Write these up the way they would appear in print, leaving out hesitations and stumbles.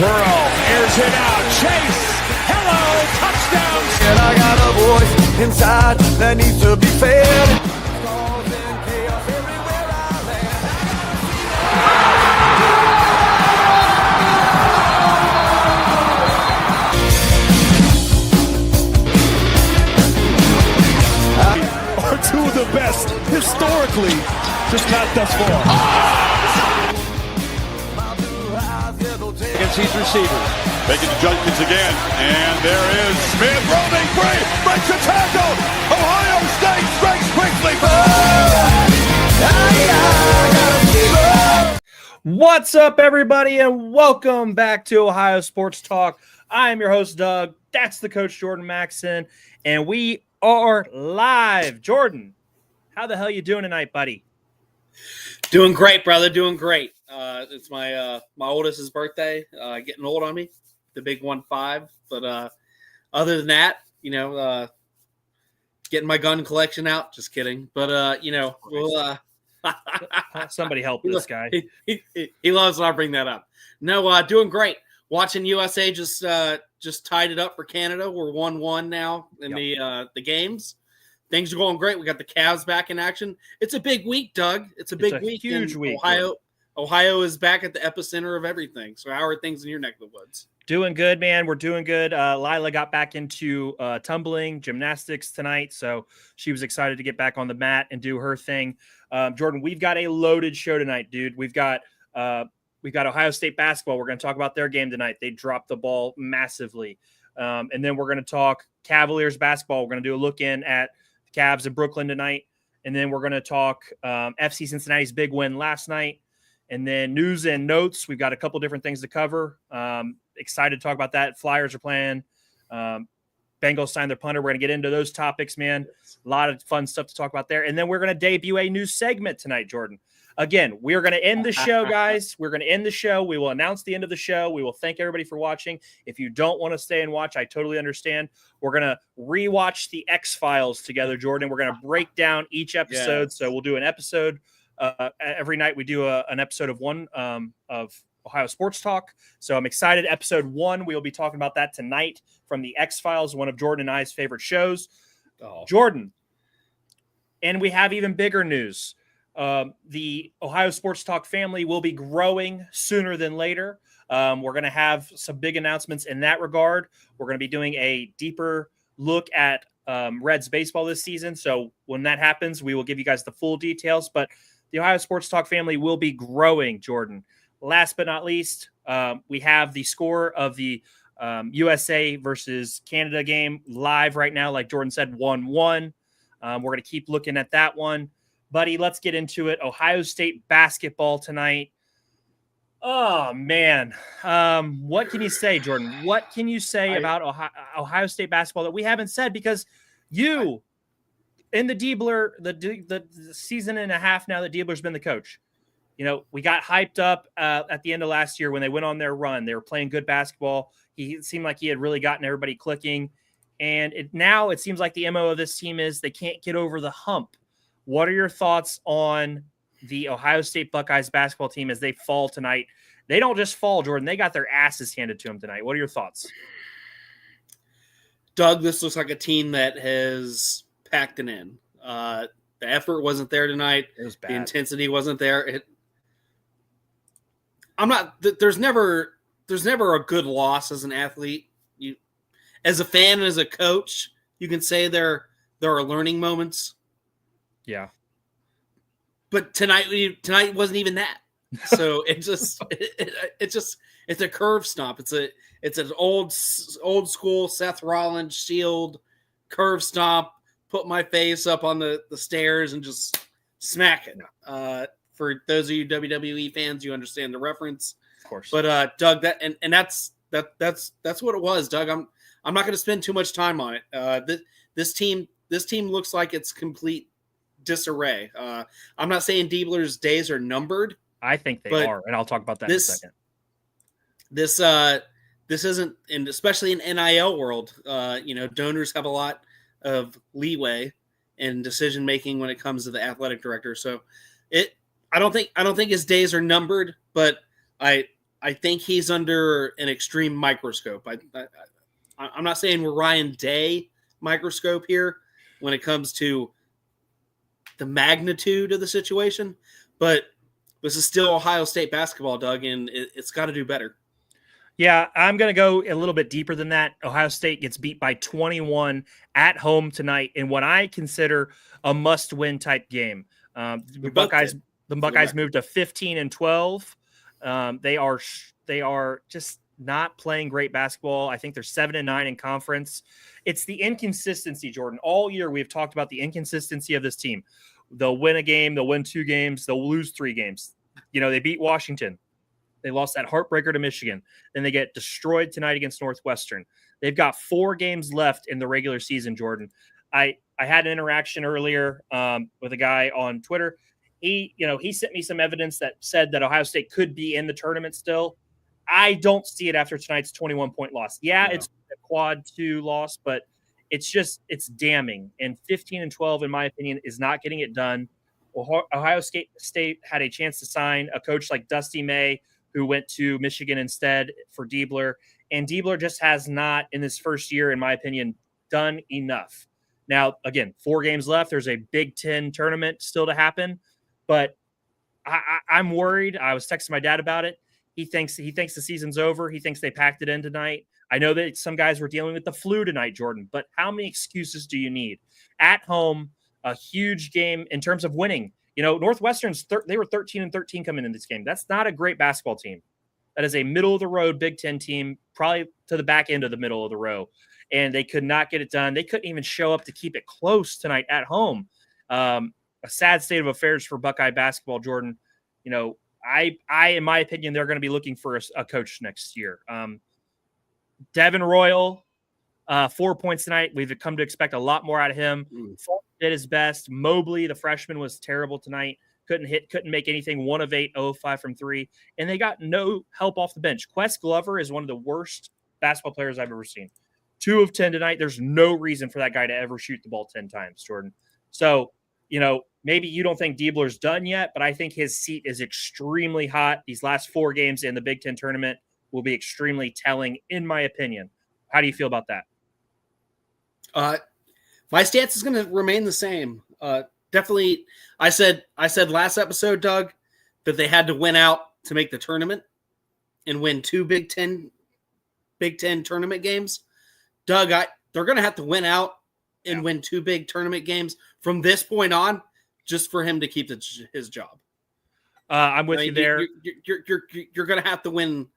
Burrow airs it out. Chase. Hello. Touchdown. And I got a voice inside that needs to be fed. Are two of the best historically, just not thus far. Against these receivers. Making the Junkins again, and there is Smith rolling free, breaks a tackle. Ohio State strikes quickly. What's up, everybody, and welcome back to Ohio Sports Talk. I am your host, Doug. That's the coach, Jordan Maxson, and we are live. Jordan, how the hell you doing tonight, buddy? Doing great, brother. Doing great. It's my oldest's birthday. Getting old on me, the big 1-5. But other than that, getting my gun collection out. Just kidding. But we'll somebody help this guy. He loves when I bring that up. No, doing great. Watching USA just tied it up for Canada. We're 1-1 now in the games. Things are going great. We got the Cavs back in action. It's a big week, Doug. It's a big week. Huge week. Ohio is back at the epicenter of everything. So how are things in your neck of the woods? Doing good, man. We're doing good. Lila got back into tumbling, gymnastics tonight, so she was excited to get back on the mat and do her thing. Jordan, we've got a loaded show tonight, dude. We've got Ohio State basketball. We're going to talk about their game tonight. They dropped the ball massively. And then we're going to talk Cavaliers basketball. We're going to do a look in at the Cavs in Brooklyn tonight. And then we're going to talk FC Cincinnati's big win last night. And then news and notes. We've got a couple different things to cover. Excited to talk about that. Flyers are playing. Bengals signed their punter. We're going to get into those topics, man. A lot of fun stuff to talk about there. And then we're going to debut a new segment tonight, Jordan. Again, we're going to end the show, guys. We're going to end the show. We will announce the end of the show. We will thank everybody for watching. If you don't want to stay and watch, I totally understand. We're going to rewatch the X-Files together, Jordan. We're going to break down each episode. Yes. So we'll do an episode. Every night we do an episode of one of Ohio Sports Talk. So I'm excited. Episode 1, we will be talking about that tonight from the X-Files, one of Jordan and I's favorite shows. Jordan. And we have even bigger news. The Ohio Sports Talk family will be growing sooner than later. We're going to have some big announcements in that regard. We're going to be doing a deeper look at Reds baseball this season. So when that happens, we will give you guys the full details. But the Ohio Sports Talk family will be growing, Jordan. Last but not least, we have the score of the USA versus Canada game live right now. Like Jordan said, 1-1. We're going to keep looking at that one. Buddy, let's get into it. Ohio State basketball tonight. Oh, man. What can you say, Jordan? What can you say about Ohio State basketball that we haven't said? Because you, in the Diebler, the season and a half now that Diebler's been the coach, we got hyped up at the end of last year when they went on their run. They were playing good basketball. It seemed like he had really gotten everybody clicking. And now it seems like the MO of this team is they can't get over the hump. What are your thoughts on the Ohio State Buckeyes basketball team as they fall tonight? They don't just fall, Jordan. They got their asses handed to them tonight. What are your thoughts? Doug, this looks like a team that has packed it in. The effort wasn't there tonight. It was bad. The intensity wasn't there. There's never a good loss as an athlete. You, as a fan and as a coach, you can say there are learning moments. Yeah. But tonight wasn't even that. So it's a curve stomp. It's an old school Seth Rollins shield curve stomp. Put my face up on the stairs and just smack it. For those of you WWE fans, you understand the reference, of course. But Doug, that's what it was, Doug. I'm not going to spend too much time on it. This team looks like it's complete disarray. I'm not saying Diebler's days are numbered. I think they are, and I'll talk about that in a second. This isn't, and especially in NIL world, donors have a lot of leeway in decision making when it comes to the athletic director. So I don't think his days are numbered, but I I think he's under an extreme microscope. I'm not saying we're Ryan Day microscope here when it comes to the magnitude of the situation, but this is still Ohio State basketball, Doug, and it's got to do better. Yeah, I'm going to go a little bit deeper than that. Ohio State gets beat by 21 at home tonight in what I consider a must-win type game. The Buckeyes moved to 15-12. They are just not playing great basketball. I think they're 7-9 in conference. It's the inconsistency, Jordan. All year we've talked about the inconsistency of this team. They'll win a game, they'll win 2 games, they'll lose 3 games. They beat Washington. They lost that heartbreaker to Michigan. Then they get destroyed tonight against Northwestern. They've got 4 games left in the regular season, Jordan. I had an interaction earlier with a guy on Twitter. He sent me some evidence that said that Ohio State could be in the tournament still. I don't see it after tonight's 21-point loss. Yeah, no. It's a quad 2 loss, but it's damning. And 15-12, in my opinion, is not getting it done. Ohio State had a chance to sign a coach like Dusty May, who went to Michigan instead for Diebler. And Diebler just has not, in this first year, in my opinion, done enough. Now, again, 4 games left. There's a Big Ten tournament still to happen. But I'm worried. I was texting my dad about it. He thinks the season's over. He thinks they packed it in tonight. I know that some guys were dealing with the flu tonight, Jordan, but how many excuses do you need? At home, a huge game in terms of winning. Northwestern's they were 13-13 coming in this game. That's not a great basketball team. That is a middle-of-the-road Big Ten team, probably to the back end of the middle of the row. And they could not get it done. They couldn't even show up to keep it close tonight at home. A sad state of affairs for Buckeye basketball, Jordan. I in my opinion, they're going to be looking for a coach next year. Devin Royal, 4 points tonight. We've come to expect a lot more out of him. Fulton did his best. Mobley, the freshman, was terrible tonight. Couldn't make anything. 1 of 8, 0 of 5 from 3. And they got no help off the bench. Quest Glover is one of the worst basketball players I've ever seen. 2 of 10 tonight. There's no reason for that guy to ever shoot the ball 10 times, Jordan. So, maybe you don't think Diebler's done yet, but I think his seat is extremely hot. These last 4 games in the Big Ten tournament will be extremely telling, in my opinion. How do you feel about that? My stance is going to remain the same. Definitely, I said last episode, Doug, that they had to win out to make the tournament and win 2 Big Ten tournament games. Doug, they're going to have to win out and win 2 big tournament games from this point on, just for him to keep his job. I'm with you there. You're going to have to win.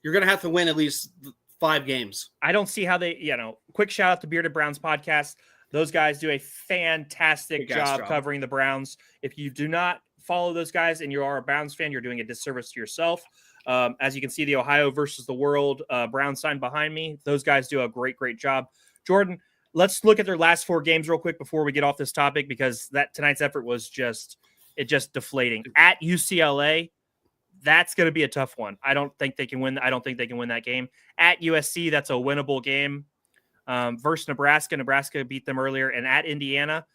You're going to have to win at least 5 games. I don't see how they. Quick shout out to Bearded Browns podcast. Those guys do a fantastic job covering the Browns. If you do not follow those guys and you are a Browns fan, you're doing a disservice to yourself. As you can see, the Ohio versus the World Browns sign behind me. Those guys do a great job. Jordan, let's look at their last 4 games real quick before we get off this topic, because tonight's effort was just deflating. At UCLA, that's going to be a tough one. I don't think they can win that game. At USC, that's a winnable game. Versus Nebraska beat them earlier. And at Indiana,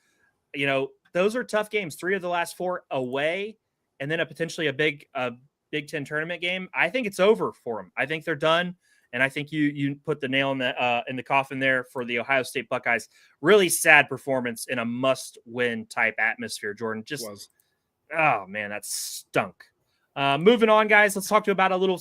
those are tough games. 3 of the last 4 away, and then potentially a Big Ten tournament game. I think it's over for them. I think they're done. And I think you put the nail in the coffin there for the Ohio State Buckeyes. Really sad performance in a must-win type atmosphere, Jordan. Oh man, that stunk. Moving on, guys, let's talk about a little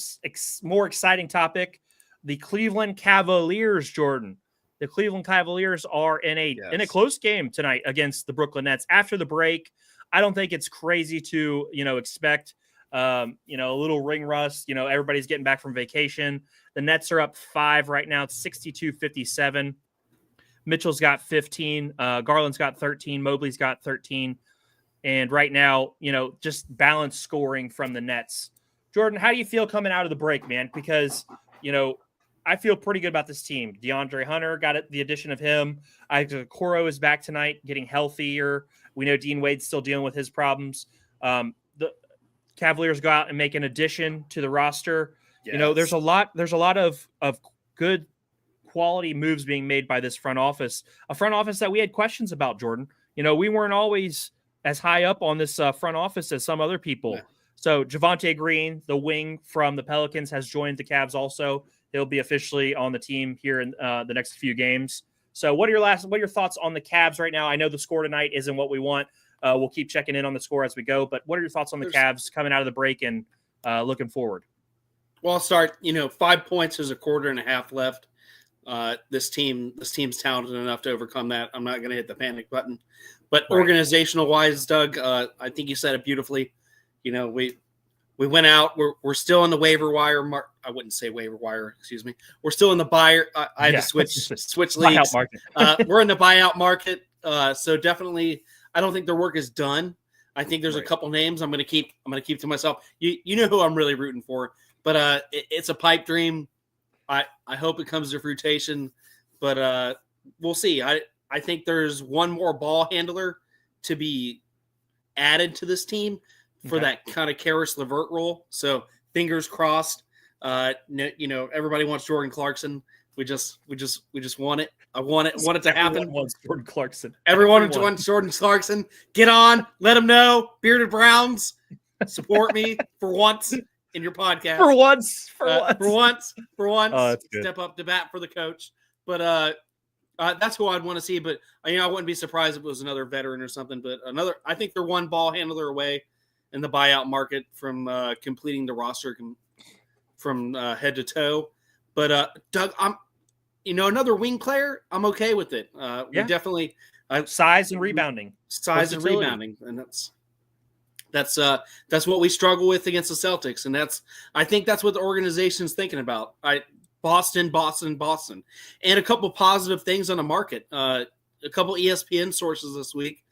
more exciting topic. The Cleveland Cavaliers, Jordan. The Cleveland Cavaliers are in a close game tonight against the Brooklyn Nets. After the break, I don't think it's crazy to expect a little ring rust. Everybody's getting back from vacation. The Nets are up 5 right now. It's 62-57. Mitchell's got 15. Garland's got 13. Mobley's got 13. And right now, just balanced scoring from the Nets. Jordan, how do you feel coming out of the break, man? Because, I feel pretty good about this team. DeAndre Hunter got the addition of him. Coro is back tonight, getting healthier. We know Dean Wade's still dealing with his problems. The Cavaliers go out and make an addition to the roster. Yes. There's a lot of good quality moves being made by this front office. A front office that we had questions about, Jordan. We weren't always as high up on this front office as some other people. Yeah. So Javonte Green, the wing from the Pelicans, has joined the Cavs also. He'll be officially on the team here in the next few games. So what are your thoughts on the Cavs right now? I know the score tonight isn't what we want. We'll keep checking in on the score as we go. But what are your thoughts on the Cavs coming out of the break and looking forward? Well, I'll start. 5 points. There's a quarter and a half left. This team's talented enough to overcome that. I'm not going to hit the panic button. But organizational wise, Doug, I think you said it beautifully. We went out. We're still in the waiver wire. I wouldn't say waiver wire. Excuse me. We're still in the buyer. I had to switch leagues. We're in the buyout market. So definitely, I don't think their work is done. I think there's a couple names I'm going to keep to myself. You know who I'm really rooting for, but it's a pipe dream. I hope it comes to fruition, but we'll see. I think there's one more ball handler to be added to this team for that kind of Karis LeVert role. So fingers crossed. Everybody wants Jordan Clarkson. We just want it. I want it to happen. Everyone wants Jordan Clarkson. Everyone wants Jordan Clarkson. Get on. Let them know. Bearded Browns, support me for once in your podcast. For once. Oh, step up to bat for the coach. But that's who I'd want to see. But I wouldn't be surprised if it was another veteran or something. But I think they're one ball handler away in the buyout market from completing the roster from head to toe. But Doug, I'm another wing player. I'm okay with it. We definitely size and rebounding, and that's what we struggle with against the Celtics, and I think that's what the organization's thinking about. Boston, and a couple positive things on the market. A couple ESPN sources this week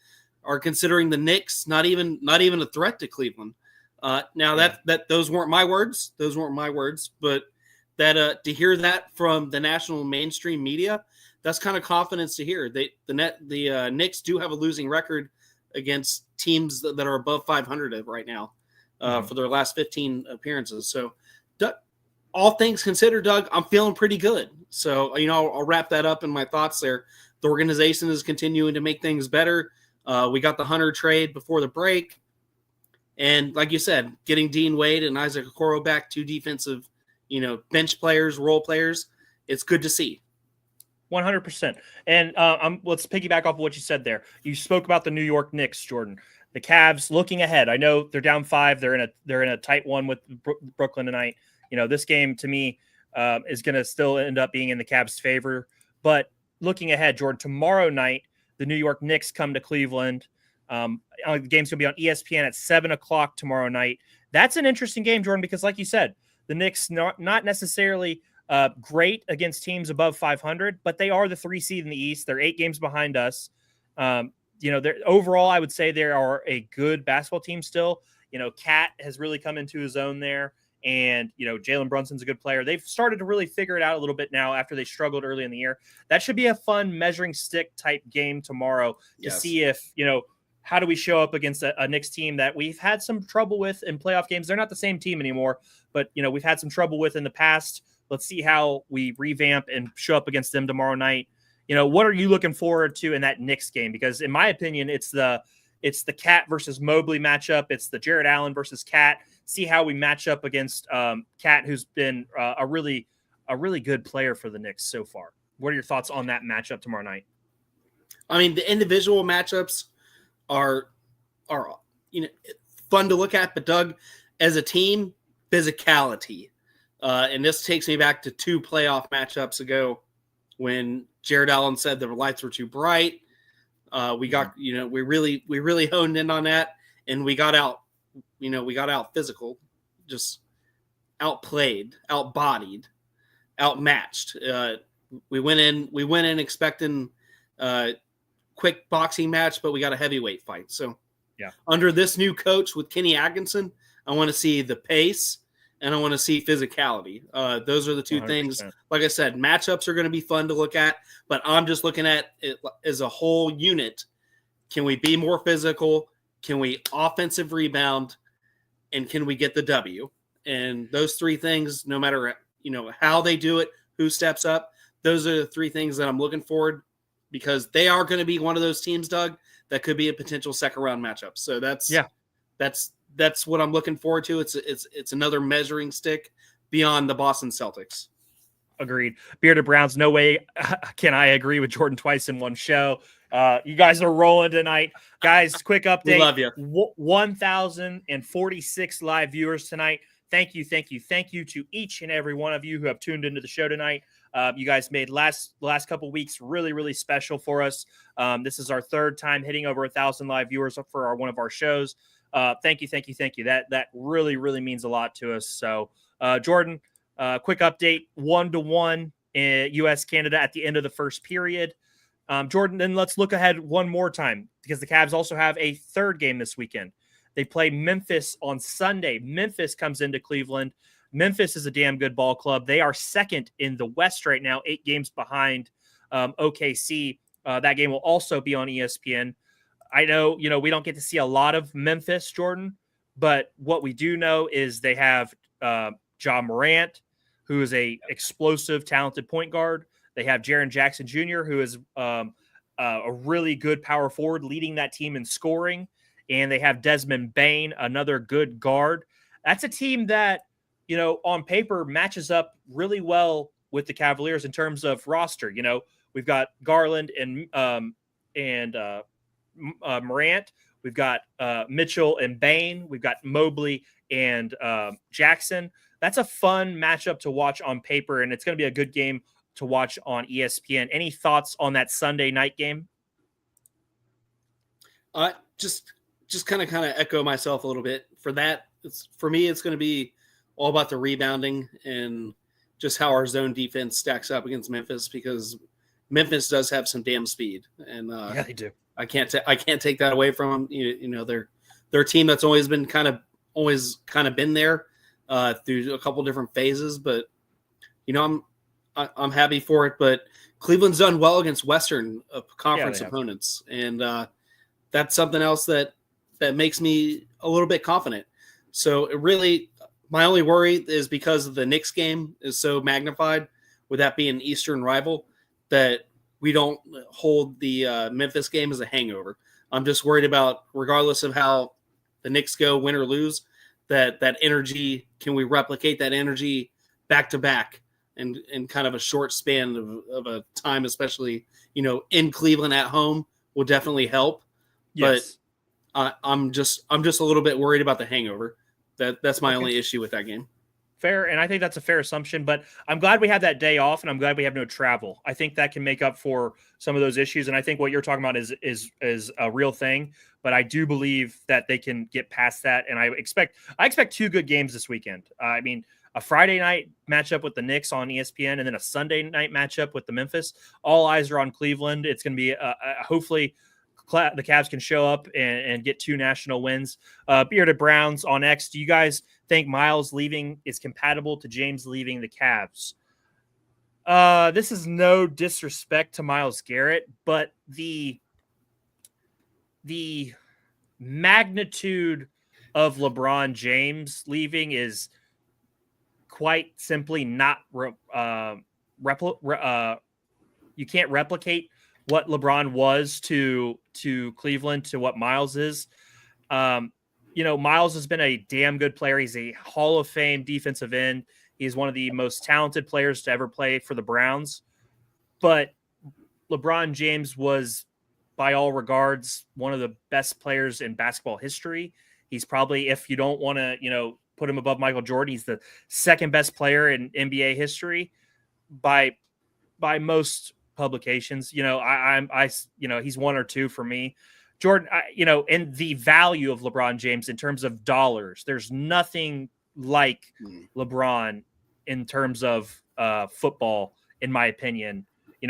are considering the Knicks not even a threat to Cleveland. Now that those weren't my words, but that to hear that from the national mainstream media, that's kind of confidence to hear. The Knicks do have a losing record against teams that are above 500 right now for their last 15 appearances. So, all things considered, Doug, I'm feeling pretty good. So, I'll wrap that up in my thoughts there. The organization is continuing to make things better. We got the Hunter trade before the break. And like you said, getting Dean Wade and Isaac Okoro back, two defensive, bench players, role players, it's good to see. 100%. And let's piggyback off of what you said there. You spoke about the New York Knicks, Jordan. The Cavs looking ahead. I know they're down 5. They're in a tight one with Brooklyn tonight. This game to me is going to still end up being in the Cavs' favor. But looking ahead, Jordan, tomorrow night, the New York Knicks come to Cleveland. The game's going to be on ESPN at 7:00 tomorrow night. That's an interesting game, Jordan, because like you said, the Knicks not necessarily great against teams above 500, but they are the 3 seed in the East. They're 8 games behind us. Overall, I would say they are a good basketball team still. Cat has really come into his own there. And, Jalen Brunson's a good player. They've started to really figure it out a little bit now after they struggled early in the year. That should be a fun measuring stick type game tomorrow to see if, how do we show up against a Knicks team that we've had some trouble with in playoff games. They're not the same team anymore, but, we've had some trouble with in the past. Let's see how we revamp and show up against them tomorrow night. What are you looking forward to in that Knicks game? Because in my opinion, it's the Cat versus Mobley matchup. It's the Jared Allen versus Cat. See how we match up against Cat, who's been a really good player for the Knicks so far. What are your thoughts on that matchup tomorrow night? I mean, the individual matchups are fun to look at, but Doug, as a team, physicality. And this takes me back to 2 playoff matchups ago when Jared Allen said the lights were too bright. We got, we really honed in on that, and we got out physical, just outplayed, outbodied, outmatched. We went in expecting quick boxing match, but we got a heavyweight fight. So under this new coach with Kenny Atkinson, I want to see the pace and I want to see physicality. Those are the 2 things. Like I said, matchups are going to be fun to look at, but I'm just looking at it as a whole unit. Can we be more physical? Can we offensive rebound? And can we get the W? And those 3 things, no matter how they do it, who steps up, those are the 3 things that I'm looking forward, because they are going to be one of those teams, Doug, that could be a potential second round matchup. So that's that's what I'm looking forward to. It's another measuring stick beyond the Boston Celtics. Agreed. Bearded Browns, no way can I agree with Jordan twice in one show. You guys are rolling tonight. Guys, quick update. We love you. 1,046 live viewers tonight. Thank you to each and every one of you who have tuned into the show tonight. You guys made last couple weeks really, really special for us. This is our third time hitting over 1,000 live viewers for one of our shows. Thank you. That really, really means a lot to us. So, Jordan, quick update, 1-1 in U.S. Canada at the end of the first period. Jordan, then let's look ahead one more time because the Cavs also have a third game this weekend. They play Memphis on Sunday. Memphis comes into Cleveland. Memphis is a damn good ball club. They are second in the West right now, 8 games behind OKC. That game will also be on ESPN. I know, we don't get to see a lot of Memphis, Jordan, but what we do know is they have Ja Morant, who is a explosive, talented point guard. They have Jaren Jackson Jr., who is a really good power forward, leading that team in scoring. And they have Desmond Bane, another good guard. That's a team that, on paper matches up really well with the Cavaliers in terms of roster. We've got Garland and Morant. We've got Mitchell and Bane. We've got Mobley and Jackson. That's a fun matchup to watch on paper, and it's going to be a good game to watch on ESPN. Any thoughts on that Sunday night game? Just kind of echo myself a little bit. For that, for me, it's going to be all about the rebounding and just how our zone defense stacks up against Memphis, because Memphis does have some damn speed, and yeah, they do. I can't take that away from them. They're a team that's always been kind of been there through a couple different phases, but I'm happy for it. But Cleveland's done well against Western Conference opponents, and that's something else that makes me a little bit confident. So it really, my only worry is because the Knicks game is so magnified, with that being an Eastern rival, that we don't hold the Memphis game as a hangover. I'm just worried about, regardless of how the Knicks go, win or lose, that energy, can we replicate that energy back to back and in kind of a short span of a time, especially, in Cleveland at home, will definitely help. Yes. But I'm just a little bit worried about the hangover. That's my only issue with that game. Fair, and I think that's a fair assumption, but I'm glad we have that day off, and I'm glad we have no travel. I think that can make up for some of those issues, and I think what you're talking about is a real thing, but I do believe that they can get past that, and I expect 2 good games this weekend. I mean, a Friday night matchup with the Knicks on ESPN, and then a Sunday night matchup with the Memphis. All eyes are on Cleveland. It's going to be hopefully the Cavs can show up and get 2 national wins. Bearded Browns on X, do you guys think Miles leaving is compatible to James leaving the Cavs? This is no disrespect to Myles Garrett, but the magnitude of LeBron James leaving is quite simply not you can't replicate what LeBron was to Cleveland to what Miles is. Miles has been a damn good player. He's a Hall of Fame defensive end. He's one of the most talented players to ever play for the Browns. But LeBron James was, by all regards, one of the best players in basketball history. He's probably, if you don't want to, put him above Michael Jordan, he's the second best player in NBA history by most publications. He's 1 or 2 for me. Jordan, and the value of LeBron James in terms of dollars, there's nothing like LeBron in terms of football, in my opinion.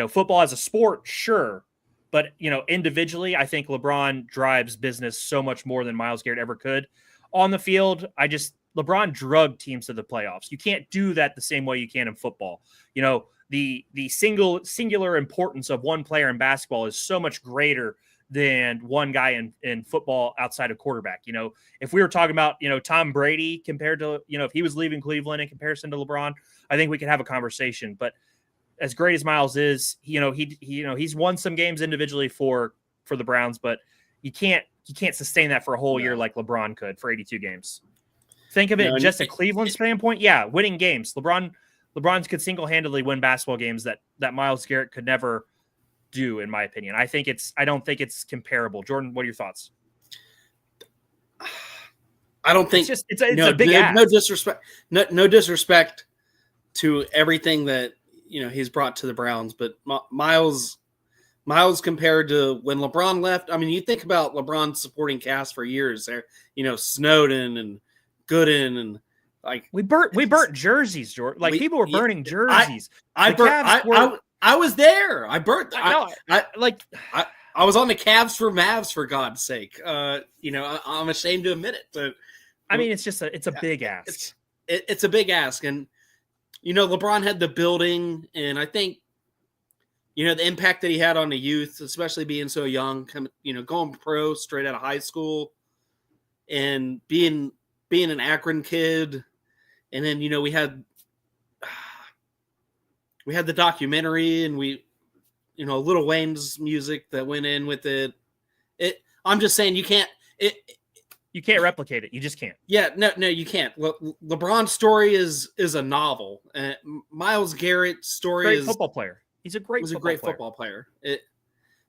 Football as a sport, sure, but individually, I think LeBron drives business so much more than Myles Garrett ever could. On the field, LeBron drugged teams to the playoffs. You can't do that the same way you can in football. The singular importance of one player in basketball is so much greater than one guy in football outside of quarterback. If we were talking about, Tom Brady compared to, if he was leaving Cleveland in comparison to LeBron, I think we could have a conversation. But as great as Miles is, he's won some games individually for the Browns, but you can't he can't sustain that for a whole year like LeBron could for 82 games. Think of it just a Cleveland standpoint. Yeah, winning games. LeBron could single-handedly win basketball games that Myles Garrett could never do, in my opinion. I don't think it's comparable. Jordan, what are your thoughts? I don't think it's a big ask. No disrespect to everything that he's brought to the Browns, but Myles compared to when LeBron left. I mean, you think about LeBron's supporting cast for years there. Snowden and Gooden and we burnt jerseys, Jordan. People were burning jerseys. I was there. I burnt. I was on the Cavs for Mavs, for God's sake. I'm ashamed to admit it, but I mean, it's a big ask. It's a big ask, and LeBron had the building, and I think the impact that he had on the youth, especially being so young, going pro straight out of high school, and being an Akron kid, and then we had the documentary, and Lil Wayne's music that went in with it. I'm just saying you can't replicate it. You just can't. Yeah, no, you can't. LeBron's story is a novel. Myles Garrett's story is football player. He's a great football player.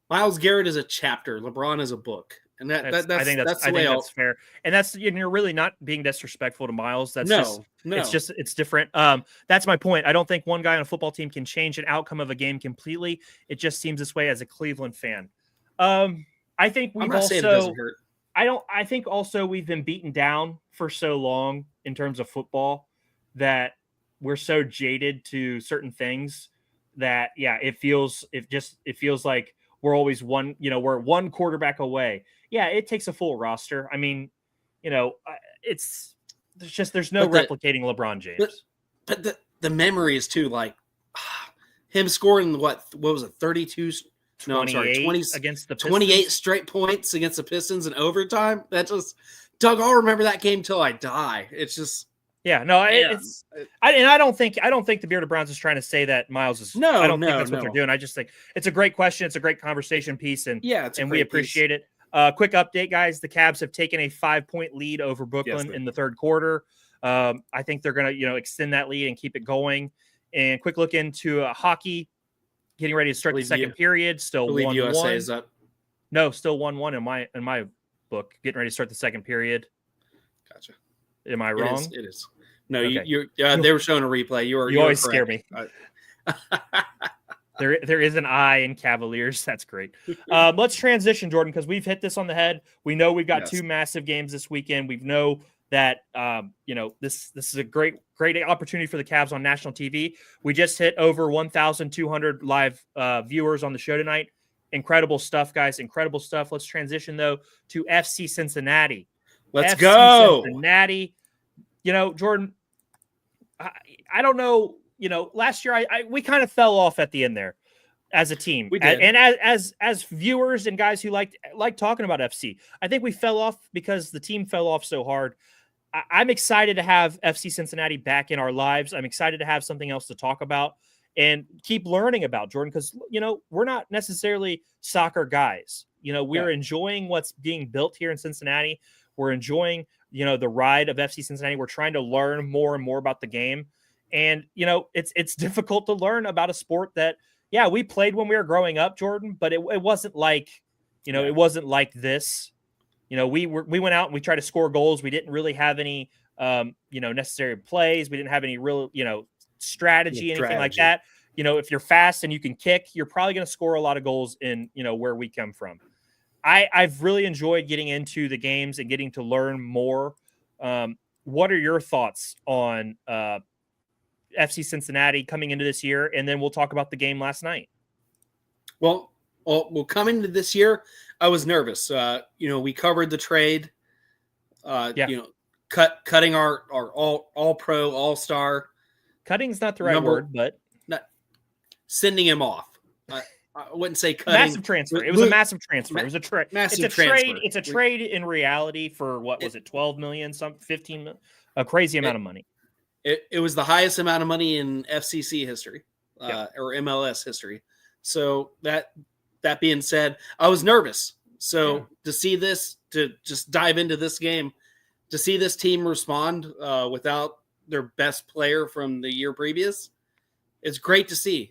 Myles Garrett is a chapter. LeBron is a book. And I think that's fair. And you're really not being disrespectful to Myles. It's different. That's my point. I don't think one guy on a football team can change an outcome of a game completely. It just seems this way as a Cleveland fan. I think I think also we've been beaten down for so long in terms of football that we're so jaded to certain things that it feels like we're always we're one quarterback away. Yeah, it takes a full roster. I mean, there's no replicating LeBron James. But the memories too, him scoring what was it, 32? No, I'm sorry, 20 against the Pistons. 28 straight points against the Pistons in overtime. That just, Doug, I'll remember that game till I die. It's just. Yeah, no, I don't think the Bearded Browns is trying to say that Myles is. No, I don't think that's what they're doing. I just think it's a great question. It's a great conversation piece, and we appreciate it. Quick update, guys. The Cavs have taken a 5-point lead over Brooklyn in the third quarter. I think they're going to extend that lead and keep it going. And quick look into hockey, getting ready to start the second period. Still 1-1. USA is up. No, still 1-1 in my book. Getting ready to start the second period. Gotcha. Am I wrong? It is. No, okay. They were showing a replay. You always scare me. There is an I in Cavaliers. That's great. Let's transition, Jordan, because we've hit this on the head. We know we've got two massive games this weekend. We know that this is a great opportunity for the Cavs on national TV. We just hit over 1,200 live viewers on the show tonight. Incredible stuff, guys. Incredible stuff. Let's transition though to FC Cincinnati. Let's go. Cincinnati. Jordan, I don't know. Last year we kind of fell off at the end there as a team. We did. And as viewers and guys who like talking about FC, I think we fell off because the team fell off so hard. I'm excited to have FC Cincinnati back in our lives. I'm excited to have something else to talk about and keep learning about, Jordan, because, we're not necessarily soccer guys. We're enjoying what's being built here in Cincinnati. We're enjoying, the ride of FC Cincinnati. We're trying to learn more and more about the game. And, it's difficult to learn about a sport that, we played when we were growing up, Jordan, but it wasn't like, it wasn't like this. We went out and we tried to score goals. We didn't really have any, necessary plays. We didn't have any real, strategy, anything like that. If you're fast and you can kick, you're probably going to score a lot of goals in, where we come from. I've really enjoyed getting into the games and getting to learn more. What are your thoughts on FC Cincinnati coming into this year? And then we'll talk about the game last night. Well, coming into this year, I was nervous. We covered the trade. Cutting our all pro, all star. Cutting's not the right word, but sending him off. I wouldn't say cutting. Massive transfer. It was a massive transfer. It was a trade. Massive it's a transfer. trade. It's a trade in reality for what was it? 12 million, 15 million, a crazy amount of money. It was the highest amount of money in FCC history, or MLS history. So that being said, I was nervous. So to see this, to just dive into this game, to see this team respond without their best player from the year previous, it's great to see.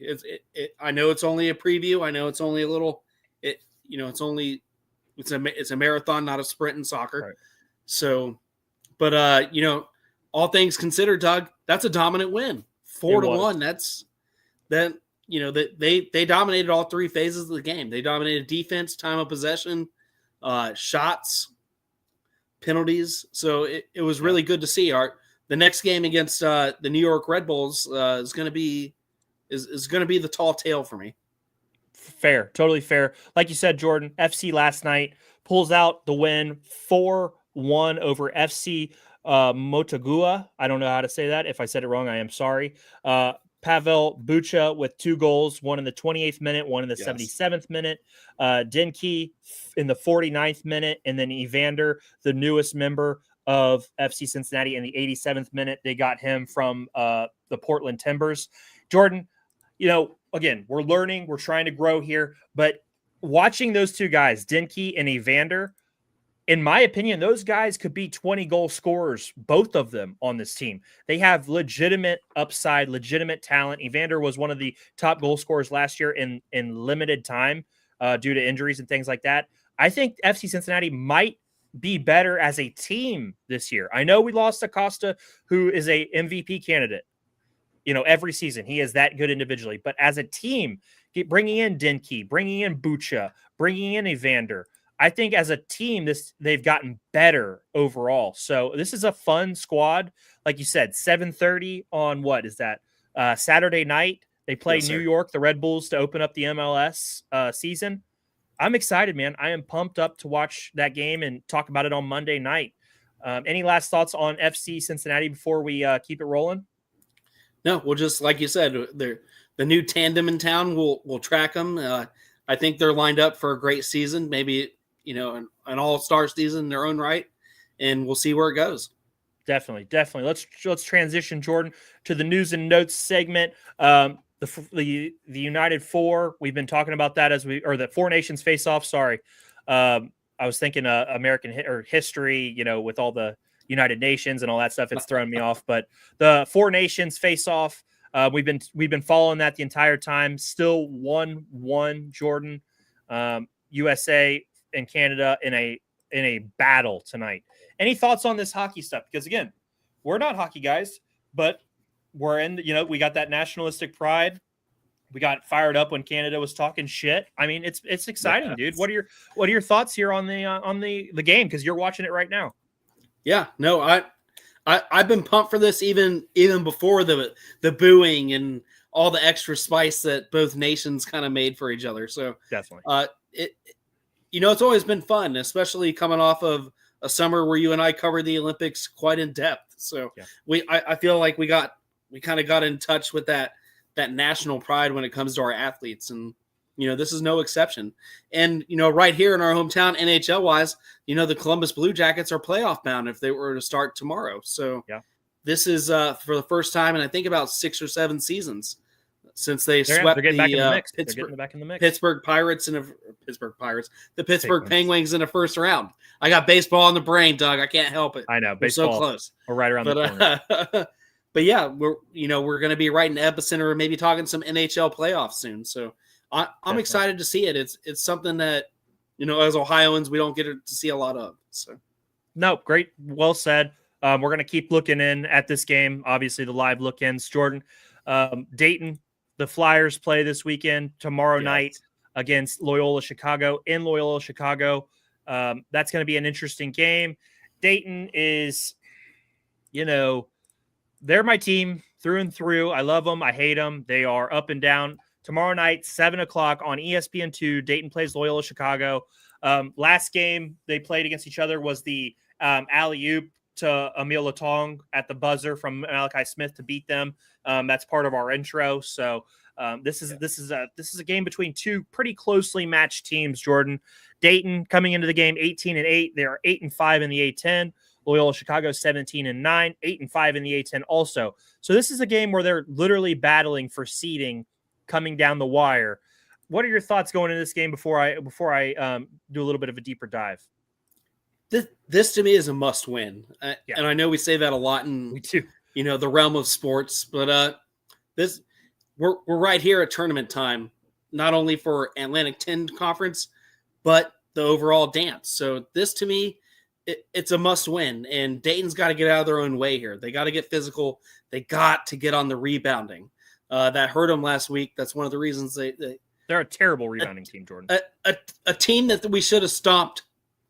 I know it's only a preview. I know it's only a little. It's a marathon, not a sprint in soccer. Right. So, but all things considered, Doug, that's a dominant win, 4-1. That's that. They dominated all three phases of the game. They dominated defense, time of possession, shots, penalties. So it was really good to see. The next game against the New York Red Bulls is going to be the tall tale for me. Fair, totally fair. Like you said, Jordan, FC last night pulls out the win 4-1 over FC Motagua. I don't know how to say that. If I said it wrong, I am sorry. Pavel Bucha with 2 goals, one in the 28th minute, one in the 77th minute. Denke in the 49th minute, and then Evander, the newest member of FC Cincinnati, in the 87th minute. They got him from the Portland Timbers. Jordan, again, we're learning, we're trying to grow here, but watching those two guys, Denke and Evander, in my opinion, those guys could be 20-goal scorers, both of them on this team. They have legitimate upside, legitimate talent. Evander was one of the top goal scorers last year in limited time due to injuries and things like that. I think FC Cincinnati might be better as a team this year. I know we lost Acosta, who is a MVP candidate. Every season he is that good individually, but as a team, bringing in Denke, bringing in Bucha, bringing in Evander, I think as a team, they've gotten better overall. So this is a fun squad. Like you said, 7:30 on what is that? Saturday night. They play New York, the Red Bulls, to open up the MLS season. I'm excited, man. I am pumped up to watch that game and talk about it on Monday night. Any last thoughts on FC Cincinnati before we keep it rolling? No, we'll just, like you said, the new tandem in town. We'll track them. I think they're lined up for a great season. Maybe an all-star season in their own right, and we'll see where it goes. Definitely. Let's transition, Jordan, to the news and notes segment. The United Four. We've been talking about that the Four Nations face-off. Sorry, I was thinking American history. With all the United Nations and all that stuff, it's thrown me off. But the Four Nations face-off. We've been following that the entire time. Still 1-1, Jordan. USA and Canada in a battle tonight. Any thoughts on this hockey stuff? Because again, we're not hockey guys, but we're in. We got that nationalistic pride. We got fired up when Canada was talking shit. I mean, it's exciting, dude. What are your thoughts here on the game? Because you're watching it right now. Yeah, no, I've been pumped for this even before the booing and all the extra spice that both nations kind of made for each other. So definitely, it's always been fun, especially coming off of a summer where you and I covered the Olympics quite in depth. So I feel like we kind of got in touch with that national pride when it comes to our athletes, and this is no exception. And right here in our hometown, NHL wise, the Columbus Blue Jackets are playoff bound if they were to start tomorrow. So this is for the first time in I think about 6 or 7 seasons since they swept the Pittsburgh Pirates and the Pittsburgh Penguins in the first round. I got baseball in the brain, Doug. I can't help it. I know baseball. We're so close. We're right around the corner. But yeah, we're going to be right in the epicenter, maybe talking some NHL playoffs soon. So I'm excited to see it. It's something that as Ohioans we don't get to see a lot of. So no, great, well said. We're going to keep looking in at this game. Obviously, the live look-ins. Jordan, Dayton. The Flyers play this weekend, tomorrow night against Loyola Chicago in Loyola Chicago. That's going to be an interesting game. Dayton is, they're my team through and through. I love them. I hate them. They are up and down. Tomorrow night, 7:00 on ESPN2, Dayton plays Loyola Chicago. Last game they played against each other was the alley-oop to Emil Latong at the buzzer from Malachi Smith to beat them. That's part of our intro. So this is a game between two pretty closely matched teams. Jordan, Dayton coming into the game 18-8. They are 8-5 in the A10. Loyola Chicago 17-9, 8-5 in the A10 also. So this is a game where they're literally battling for seeding coming down the wire. what are your thoughts going into this game before I do a little bit of a deeper dive? This to me is a must win. Yeah. And I know we say that a lot in Me too. the realm of sports, but we're right here at tournament time, not only for Atlantic 10 conference, but the overall dance. So this to me, it's a must win, and Dayton's got to get out of their own way here. They got to get physical. They got to get on the rebounding. That hurt them last week. That's one of the reasons they're a terrible rebounding team, Jordan. A team that we should have stomped,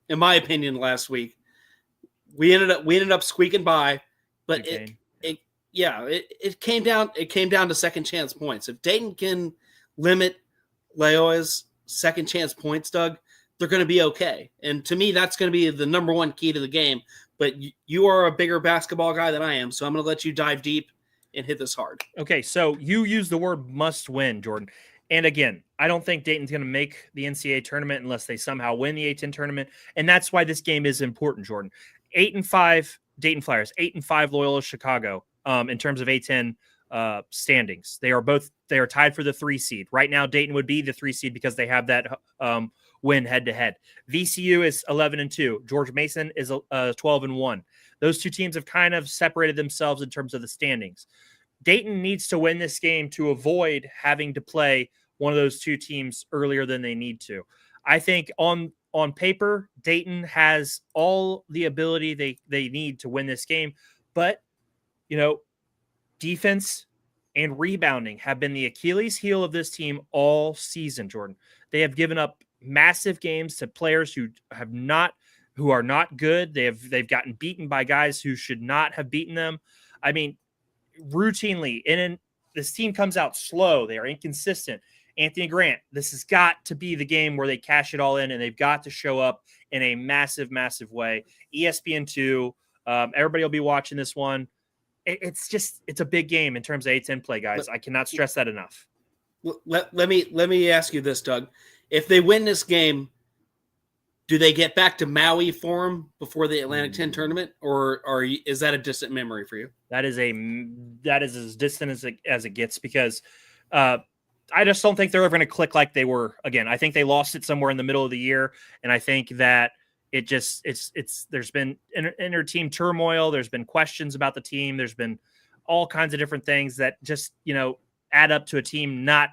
in my opinion, last week. We ended up squeaking by, but it came down to second chance points. If Dayton can limit Loyola's second chance points, Doug, they're going to be okay. And to me, that's going to be the number one key to the game. But you are a bigger basketball guy than I am, so I'm going to let you dive deep and hit this hard. Okay, so you use the word must win, Jordan. And again, I don't think Dayton's going to make the NCAA tournament unless they somehow win the A-10 tournament. And that's why this game is important, Jordan. 8-5 Dayton Flyers, 8-5 Loyola Chicago in terms of A-10 standings. They are tied for the 3 seed. Right now, Dayton would be the 3 seed because they have that win head-to-head. VCU is 11-2. George Mason is 12-1. Those two teams have kind of separated themselves in terms of the standings. Dayton needs to win this game to avoid having to play one of those two teams earlier than they need to. I think on paper, Dayton has all the ability they need to win this game, but defense and rebounding have been the Achilles heel of this team all season, Jordan. They have given up massive games to players who are not good. They've gotten beaten by guys who should not have beaten them. I mean, routinely, and this team comes out slow. They are inconsistent. Anthony Grant, this has got to be the game where they cash it all in, and they've got to show up in a massive, massive way. ESPN2, everybody will be watching this one. It's a big game in terms of A-10 play, guys. I cannot stress that enough. Let me ask you this, Doug. If they win this game, do they get back to Maui form before the Atlantic 10 tournament, or is that a distant memory for you? That is as distant as it gets, because I just don't think they're ever going to click like they were again. I think they lost it somewhere in the middle of the year, and I think that there's been inter team turmoil. There's been questions about the team. There's been all kinds of different things that just add up to a team not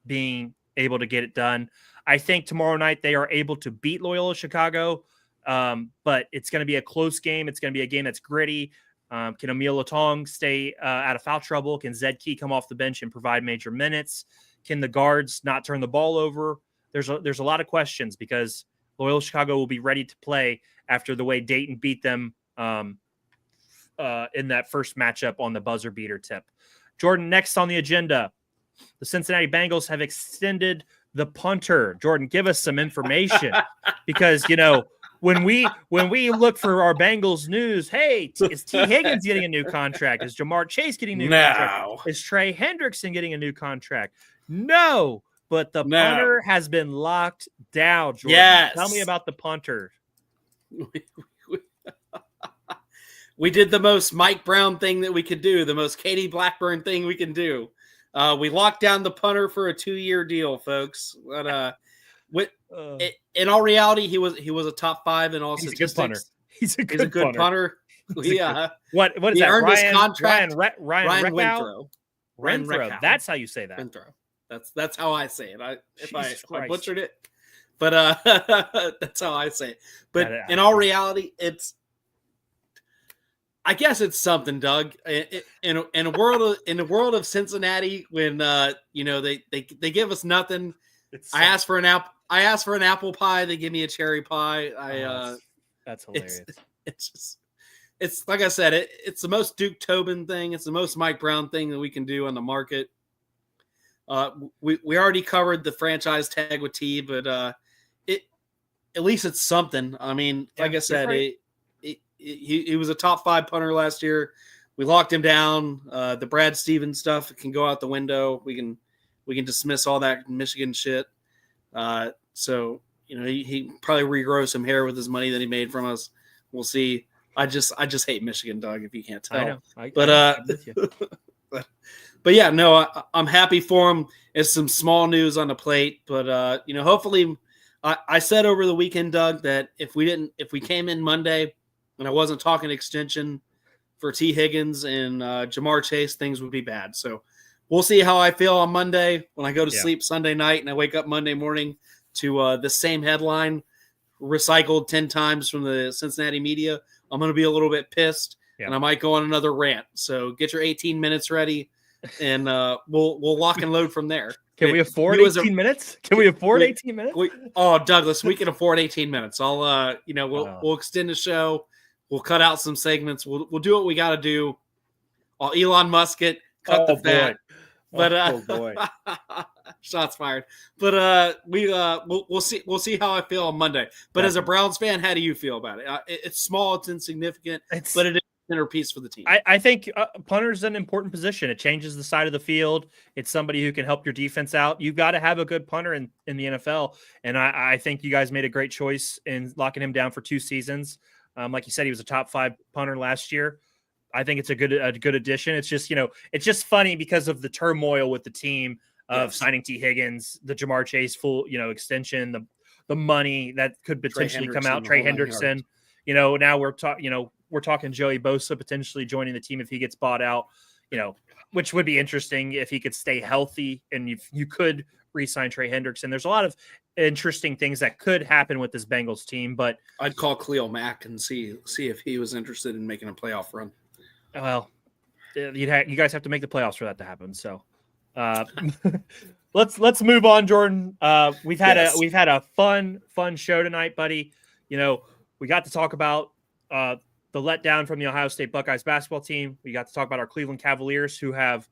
being able to get it done. I think tomorrow night they are able to beat Loyola Chicago, but it's going to be a close game. It's going to be a game that's gritty. Can Emil Latong stay out of foul trouble? Can Zed Key come off the bench and provide major minutes? Can the guards not turn the ball over? There's a lot of questions, because Loyola Chicago will be ready to play after the way Dayton beat them in that first matchup on the buzzer beater tip. Jordan, next on the agenda, the Cincinnati Bengals have extended the punter. Jordan, give us some information, because when we look for our Bengals news, hey, is T. Higgins getting a new contract? Is Jamar Chase getting a new contract? Is Trey Hendrickson getting a new contract? No, but the punter has been locked down. Jordan, yes. Tell me about the punter. We did the most Mike Brown thing that we could do, the most Katie Blackburn thing we can do. We locked down the punter for a 2-year deal, folks. But in all reality, he was a top 5 in all statistics. He's a good punter. Yeah. What is that? Earned his contract. Ryan Renfro. Renfro. That's how you say that. Renfro. That's how I say it. I butchered it, but that's how I say it. But in all reality, I guess it's something, Doug. In a world of Cincinnati, when they give us nothing. I ask for an apple pie. They give me a cherry pie. That's hilarious. It's like I said. It's the most Duke Tobin thing. It's the most Mike Brown thing that we can do on the market. We already covered the franchise tag with T, but at least it's something. I mean, like I said, right. He was a top 5 punter last year. We locked him down. The Brad Stevens stuff can go out the window. We can dismiss all that Michigan shit. So he probably regrow some hair with his money that he made from us. We'll see. I just hate Michigan, Doug, if you can't tell. I know. I'm with you. but yeah, no, I'm happy for him. It's some small news on the plate, but hopefully, I said over the weekend, Doug, that if we came in Monday and I wasn't talking extension for T. Higgins and Jamar Chase, things would be bad. So we'll see how I feel on Monday when I go to sleep Sunday night and I wake up Monday morning to the same headline recycled 10 times from the Cincinnati media. I'm going to be a little bit pissed, and I might go on another rant. So get your 18 minutes ready, and we'll lock and load from there. Can we afford 18 minutes? Can we afford 18 minutes? Douglas, we can afford 18 minutes. We'll extend the show. We'll cut out some segments. We'll do what we got to do. I'll Elon Musk it, cut the fat. But boy. Shots fired. But we'll see how I feel on Monday. But as a Browns fan, how do you feel about it? It's small, it's insignificant, but it is a centerpiece for the team. I think punter's an important position. It changes the side of the field. It's somebody who can help your defense out. You've got to have a good punter in the NFL, and I think you guys made a great choice in locking him down for 2 seasons. Like you said, he was a top 5 punter last year. I think it's a good addition. It's just, it's just funny because of the turmoil with the team of signing T. Higgins, the Jamar Chase full, extension, the money that could potentially come out, Trey Hendrickson. Now we're talking Joey Bosa potentially joining the team if he gets bought out, which would be interesting if he could stay healthy and you could re-sign Trey Hendrickson. There's a lot of interesting things that could happen with this Bengals team, but I'd call Khalil Mack and see if he was interested in making a playoff run. Well, you guys have to make the playoffs for that to happen. So, let's move on, Jordan. We've had a fun show tonight, buddy. We got to talk about the letdown from the Ohio State Buckeyes basketball team. We got to talk about our Cleveland Cavaliers, who have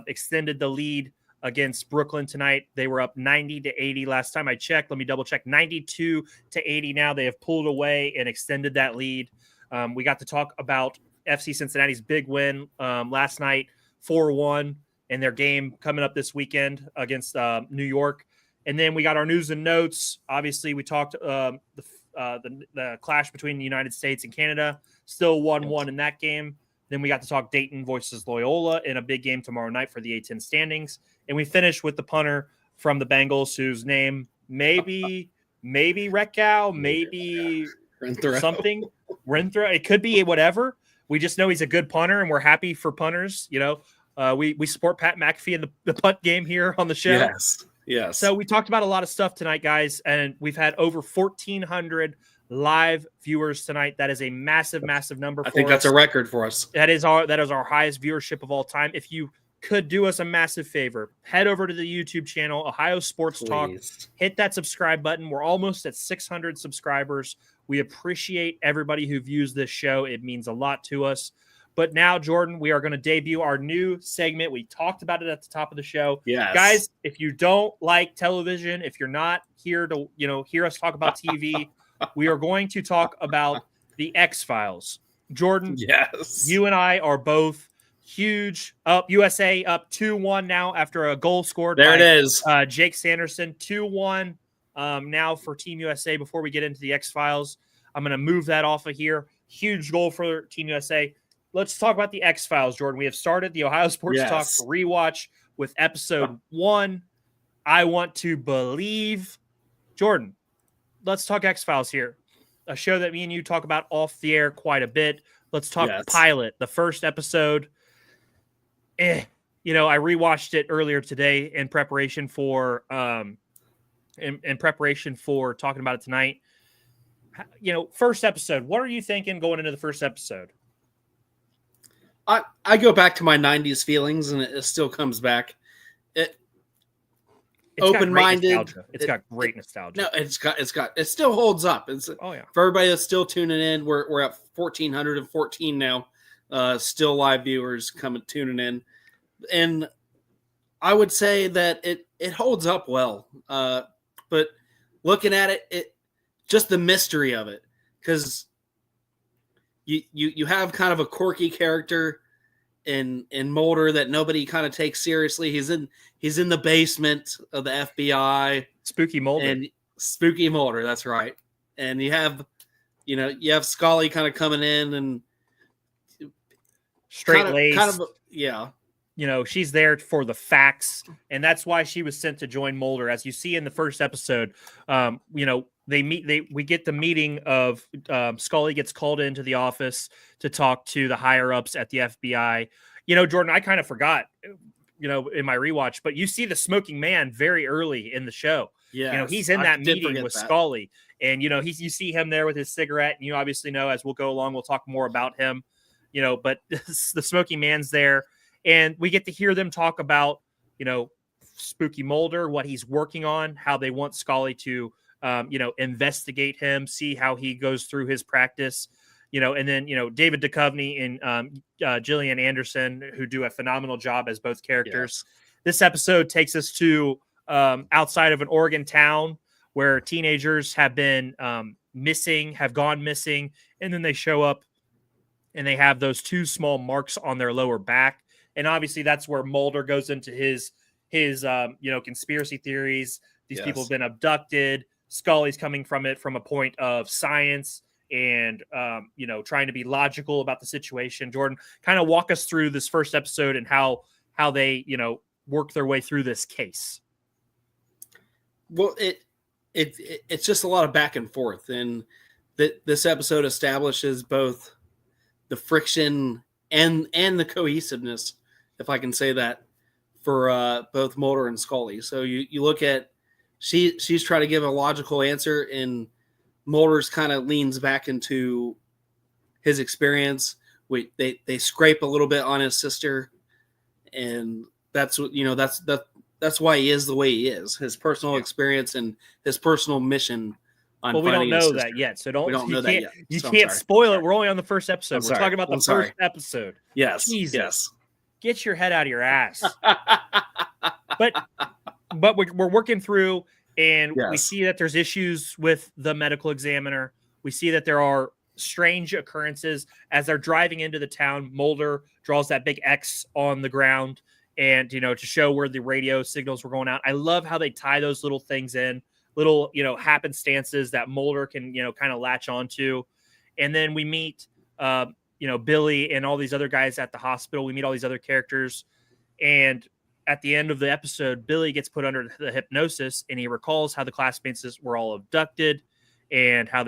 extended the lead against Brooklyn tonight. They were up 90-80 last time I checked. Let me double check. 92-80 now. They have pulled away and extended that lead. We got to talk about FC Cincinnati's big win last night, 4-1, and their game coming up this weekend against New York. And then we got our news and notes. Obviously, we talked the clash between the United States and Canada, still 1-1 in that game. Then we got to talk Dayton versus Loyola in a big game tomorrow night for the A10 standings. And we finished with the punter from the Bengals, whose name maybe Reckow, maybe something. Renthro. It could be whatever. We just know he's a good punter, and we're happy for punters. We support Pat McAfee in the punt game here on the show. Yes. So we talked about a lot of stuff tonight, guys, and we've had over 1,400 live viewers tonight. That is a massive, massive number. I think that's a record for us. That is our highest viewership of all time. If you could do us a massive favor, head over to the YouTube channel, Ohio Sports Talk, hit that subscribe button. We're almost at 600 subscribers. We appreciate everybody who views this show. It means a lot to us. But now, Jordan, we are going to debut our new segment. We talked about it at the top of the show. Yes. Guys, if you don't like television, if you're not here to, hear us talk about TV, we are going to talk about the X-Files. Jordan, you and I are both huge. USA up 2-1 now after a goal scored. There it is. Jake Sanderson, 2-1 now for Team USA. Before we get into the X-Files, I'm going to move that off of here. Huge goal for Team USA. Let's talk about the X-Files, Jordan. We have started the Ohio Sports Talk rewatch with episode 1. I Want to Believe. Jordan, let's talk X-Files here. A show that me and you talk about off the air quite a bit. Let's talk pilot, the first episode. I rewatched it earlier today in preparation for in preparation for talking about it tonight. First episode. What are you thinking going into the first episode? I go back to my 90s feelings, and it still comes back. It's open-minded. It's got great nostalgia. No, it still holds up. For everybody that's still tuning in, we're at 1,414 now. Still live viewers tuning in, and I would say that it holds up well. But looking at it just the mystery of it, because you have kind of a quirky character in Mulder that nobody kind of takes seriously. He's in the basement of the FBI. Spooky Mulder, that's right. And you have Scully kind of coming in and straight-laced. she's there for the facts, and that's why she was sent to join Mulder. As you see in the first episode, we get the meeting of Scully gets called into the office to talk to the higher ups at the FBI. Jordan, I kind of forgot, in my rewatch, but you see the smoking man very early in the show. Yeah, he's in that meeting with Scully, and you see him there with his cigarette, and you obviously know as we'll go along, we'll talk more about him. But the smoking man's there, and we get to hear them talk about Spooky Mulder, what he's working on, how they want Scully to investigate him, see how he goes through his practice, and then David Duchovny and Gillian Anderson, who do a phenomenal job as both characters. Yes. This episode takes us to outside of an Oregon town where teenagers have been gone missing, and then they show up and they have those 2 small marks on their lower back. And obviously that's where Mulder goes into his conspiracy theories. These people have been abducted. Scully's coming from a point of science and, trying to be logical about the situation. Jordan, kind of walk us through this first episode and how they, work their way through this case. Well, it's just a lot of back and forth. And this episode establishes both the friction and the cohesiveness, if I can say that, for both Mulder and Scully. So you look at, she's trying to give a logical answer, and Mulder's kind of leans back into his experience. They scrape a little bit on his sister, and that's what that's why he is the way he is. His personal experience and his personal mission. Well, we don't know that yet, so we don't know that yet. You can't spoil it. We're only on the first episode. We're talking about the first episode. Yes. Jesus. Yes. Get your head out of your ass. But we're working through, and we see that there's issues with the medical examiner. We see that there are strange occurrences as they're driving into the town. Mulder draws that big X on the ground, and to show where the radio signals were going out. I love how they tie those little things in, little happenstances that Mulder can kind of latch onto. And then we meet Billy and all these other guys at the hospital. We meet all these other characters, and at the end of the episode, Billy gets put under the hypnosis, and he recalls how the classmates were all abducted and how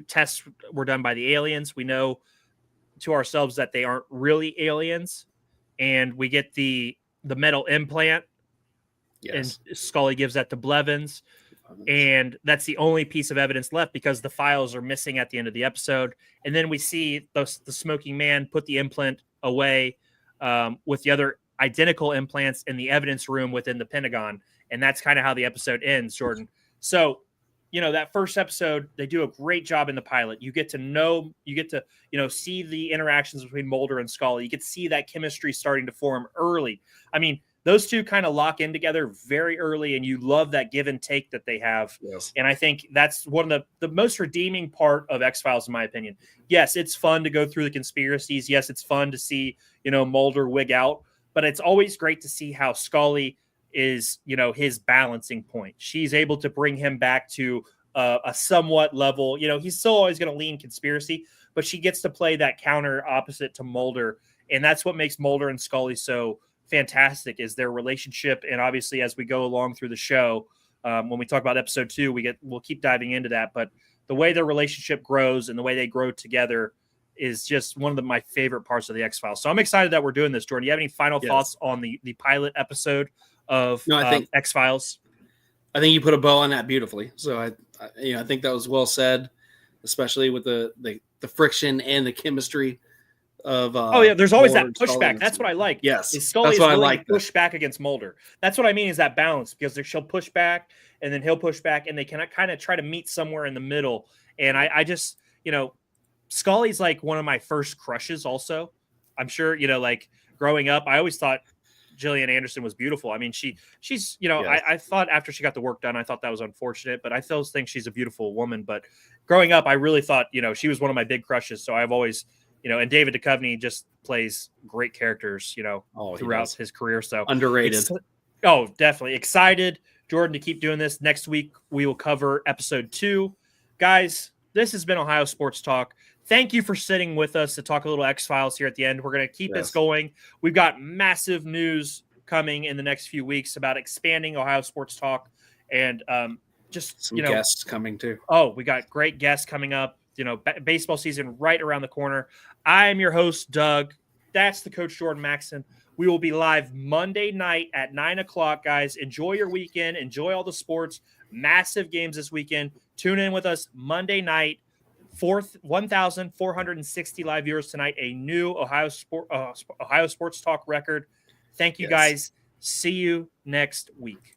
tests were done by the aliens. We know to ourselves that they aren't really aliens, and we get the metal implant. Yes. And Scully gives that to Blevins, and that's the only piece of evidence left because the files are missing at the end of the episode. And then we see the smoking man put the implant away with the other identical implants in the evidence room within the Pentagon. And that's kind of how the episode ends, Jordan. So, that first episode, they do a great job in the pilot. You get to see the interactions between Mulder and Scully. You get to see that chemistry starting to form early. I mean, those two kind of lock in together very early, and you love that give and take that they have. Yes. And I think that's one of the most redeeming part of X-Files, in my opinion. Yes, it's fun to go through the conspiracies. Yes, it's fun to see, Mulder wig out, but it's always great to see how Scully is, his balancing point. She's able to bring him back to a somewhat level. He's still always going to lean conspiracy, but she gets to play that counter opposite to Mulder. And that's what makes Mulder and Scully so fantastic, is their relationship. And obviously, as we go along through the show, when we talk about episode 2, we'll keep diving into that. But the way their relationship grows and the way they grow together is just one of my favorite parts of the X-Files. So I'm excited that we're doing this. Jordan, do you have any final thoughts on the pilot episode of X-Files? I think you put a bow on that beautifully. So I think that was well said, especially with the friction and the chemistry of there's always that pushback. That's what I like. Yes, Scully's willing to push back against Mulder. That's what I mean, is that balance, because she'll push back and then he'll push back, and they can kind of try to meet somewhere in the middle. And I just Scully's like one of my first crushes. Also, I'm sure like growing up, I always thought Gillian Anderson was beautiful. I mean, she's yes. I thought after she got the work done, I thought that was unfortunate, but I still think she's a beautiful woman. But growing up, I really thought she was one of my big crushes. So I've always and David Duchovny just plays great characters, throughout his career. So underrated. Definitely excited, Jordan, to keep doing this. Next week, we will cover episode 2. Guys, this has been Ohio Sports Talk. thank you for sitting with us to talk a little X-Files here at the end. We're going to keep this going. We've got massive news coming in the next few weeks about expanding Ohio Sports Talk and just some guests coming too. Oh, we got great guests coming up. Baseball season right around the corner. I am your host, Doug. That's the coach, Jordan Maxson. We will be live Monday night at 9:00, guys. Enjoy your weekend. Enjoy all the sports. Massive games this weekend. Tune in with us Monday night. 1,460 live viewers tonight. A new Ohio Sports Talk record. Thank you, guys. See you next week.